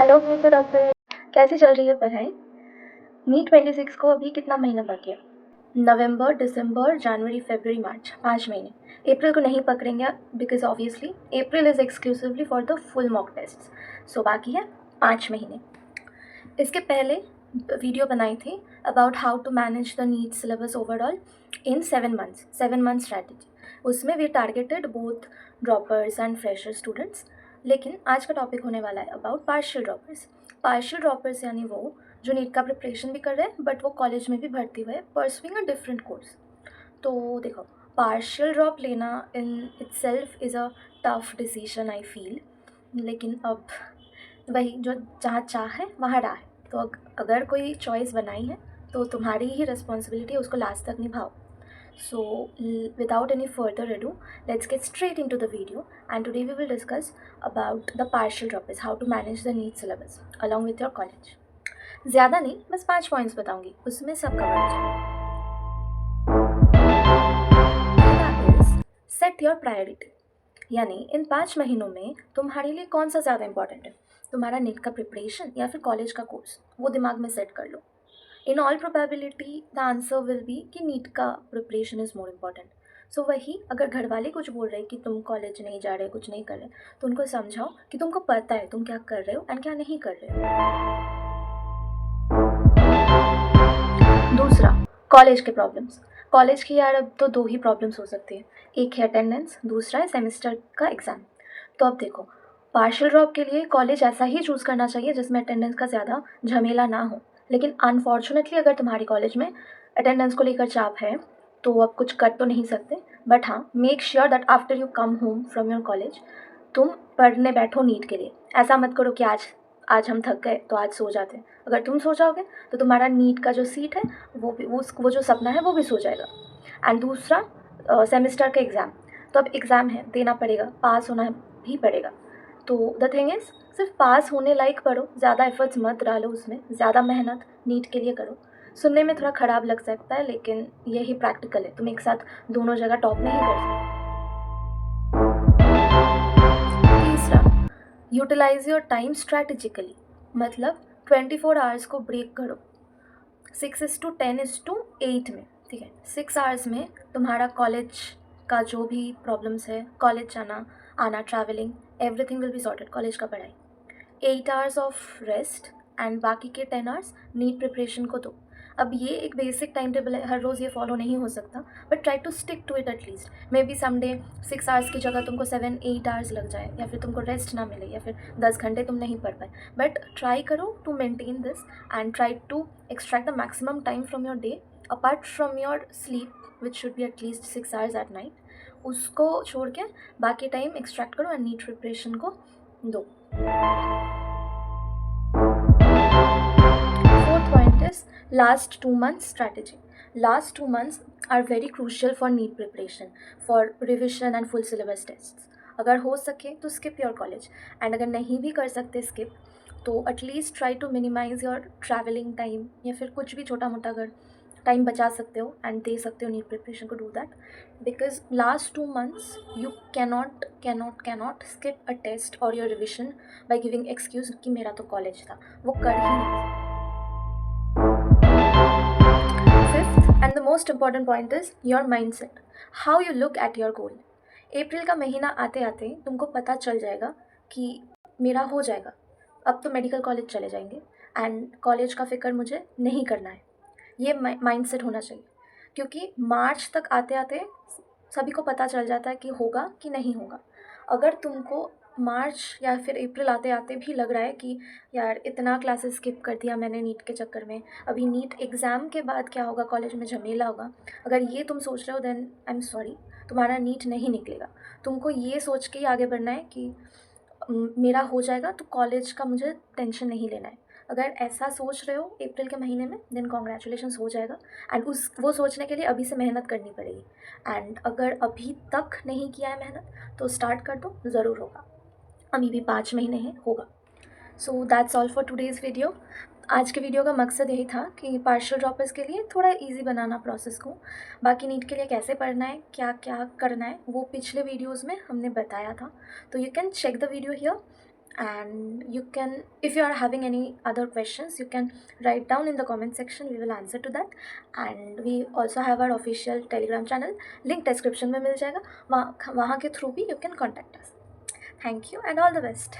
Hello मेरे doctor, कैसी चल रही है पढ़ाई? नीट 26 को अभी कितना महीना बाकी है? नवंबर, दिसंबर, जनवरी, फरवरी, मार्च, 5 महीने। अप्रैल को नहीं पकड़ेंगे because obviously April is exclusively for the full mock test. So बाकी है 5 महीने। इसके पहले वीडियो बनाई थी about how to manage the NEET syllabus overall in 7 month strategy. उसमें we targeted both droppers and fresher students. लेकिन आज का टॉपिक होने वाला है about partial droppers. Partial droppers यानी वो जो नीट का प्रिपरेशन भी कर रहे हैं बट वो कॉलेज में भी भर्ती हुए परसुइंग अ डिफरेंट कोर्स। तो देखो, पार्शियल ड्रॉप लेना in itself is a tough decision I feel. लेकिन अब वही जो जहाँ चाह है वहाँ राह है। तो अगर कोई चॉइस बनाई है तो तुम्हारी ही रिस्पॉन्सिबिलिटी है उसको लास्ट तक निभाओ। So, without any further ado, let's get straight into the video. And today we will discuss about the partial droppers, how to manage the NEET syllabus along with your college. ज़्यादा नहीं, बस 5 points बताऊंगी, उसमें सब cover हो जाएगा। Set your priority, यानी इन 5 महीनों में तुम्हारे लिए कौन सा ज़्यादा इंपॉर्टेंट है, तुम्हारा नीट का प्रिपरेशन या फिर कॉलेज का कोर्स, वो दिमाग में सेट कर लो। In all probability the answer will be कि नीट का preparation is more important. So वही, अगर घर वाले कुछ बोल रहे कि तुम कॉलेज नहीं जा रहे, कुछ नहीं कर रहे, तो उनको समझाओ कि तुमको पता है तुम क्या कर रहे हो एंड क्या नहीं कर रहे हो। दूसरा, कॉलेज के प्रॉब्लम्स। कॉलेज की यार अब तो 2 ही प्रॉब्लम्स हो सकती है, एक है अटेंडेंस, दूसरा है सेमेस्टर का एग्ज़ाम। तो अब देखो, पार्शियल ड्रॉप के लिए कॉलेज ऐसा ही चूज़ करना चाहिए जिसमें अटेंडेंस का ज़्यादा झमेला ना हो। लेकिन अनफॉर्चुनेटली अगर तुम्हारी कॉलेज में अटेंडेंस को लेकर चाप है तो अब कुछ कर तो नहीं सकते। बट हाँ, make sure that after you come home from your college तुम पढ़ने बैठो नीट के लिए। ऐसा मत करो कि आज आज हम थक गए तो आज सो जाते हैं। अगर तुम सो जाओगे तो तुम्हारा नीट का जो सीट है वो जो सपना है वो भी सो जाएगा। एंड दूसरा, सेमेस्टर का एग्ज़ाम। तो अब एग्ज़ाम है, देना पड़ेगा, पास होना भी पड़ेगा। तो द थिंग इज़, सिर्फ पास होने लायक पढ़ो, ज़्यादा एफर्ट्स मत डालो उसमें, ज़्यादा मेहनत नीट के लिए करो। सुनने में थोड़ा ख़राब लग सकता है लेकिन यही प्रैक्टिकल है, तुम एक साथ दोनों जगह टॉप नहीं कर सकते। तीसरा, यूटिलाइज योर टाइम स्ट्रैटेजिकली, मतलब 24 आवर्स को ब्रेक करो 6:10:8 में। ठीक है, 6 आवर्स में तुम्हारा कॉलेज का जो भी प्रॉब्लम्स है, कॉलेज जाना आना, travelling, everything will be sorted, college का पढ़ाई। 8 आवर्स ऑफ रेस्ट एंड बाकी के 10 आवर्स नीट प्रिपरेशन को दो। अब ये एक बेसिक टाइम टेबल है, हर रोज़ ये फॉलो नहीं हो सकता, but try to stick to it at least. Maybe someday 6 hours की जगह तुमको 7-8 आवर्स लग जाए, या फिर तुमको रेस्ट ना मिले, या फिर 10 घंटे तुम नहीं पढ़ पाए। बट ट्राई करो to maintain this and try to extract the maximum time from your day apart from your sleep which should be at least 6 hours at night. उसको छोड़ के बाकी टाइम एक्सट्रैक्ट करो एंड नीट प्रिपरेशन को दो। Fourth point is last 2 months strategy. Last 2 months are very crucial for NEET preparation, for revision and full syllabus tests. अगर हो सके तो skip your college, and अगर नहीं भी कर सकते skip तो at least try to minimize your traveling time, या फिर कुछ भी छोटा मोटा अगर टाइम बचा सकते हो एंड दे सकते हो नीट प्रिपरेशन को, do that. Because last 2 months you cannot skip a test और your revision by giving excuse कि मेरा तो कॉलेज था, वो कर ही नहीं। Fifth and the most important point is your mindset, how you look at your goal. अप्रैल का महीना आते आते तुमको पता चल जाएगा कि मेरा हो जाएगा, अब तो मेडिकल कॉलेज चले जाएंगे एंड कॉलेज का फिक्र मुझे नहीं करना है। ये माइंड सेट होना चाहिए, क्योंकि मार्च तक आते आते सभी को पता चल जाता है कि होगा कि नहीं होगा। अगर तुमको मार्च या फिर अप्रैल आते आते भी लग रहा है कि यार इतना क्लासेस स्किप कर दिया मैंने नीट के चक्कर में, अभी नीट एग्ज़ाम के बाद क्या होगा, कॉलेज में झमेला होगा, अगर ये तुम सोच रहे हो देन आई एम सॉरी, तुम्हारा नीट नहीं निकलेगा। तुमको ये सोच के ही आगे बढ़ना है कि मेरा हो जाएगा तो कॉलेज का मुझे टेंशन नहीं लेना है। अगर ऐसा सोच रहे हो अप्रैल के महीने में देन कॉन्ग्रेचुलेशंस, हो जाएगा। एंड वो सोचने के लिए अभी से मेहनत करनी पड़ेगी। एंड अगर अभी तक नहीं किया है मेहनत तो स्टार्ट कर दो, ज़रूर होगा। अभी भी 5 महीने हैं, होगा। So that's all for today's video. आज के वीडियो का मकसद यही था कि पार्शियल ड्रॉपर्स के लिए थोड़ा इजी बनाना प्रोसेस को। बाकी नीट के लिए कैसे पढ़ना है, क्या क्या करना है, वो पिछले वीडियोस में हमने बताया था, तो you can check the video here and you can, if you are having any other questions, you can write down in the comment section, we will answer to that. And we also have our official telegram channel, link description में मिल जाएगा, वहाँ के through भी you can contact us. Thank you and all the best.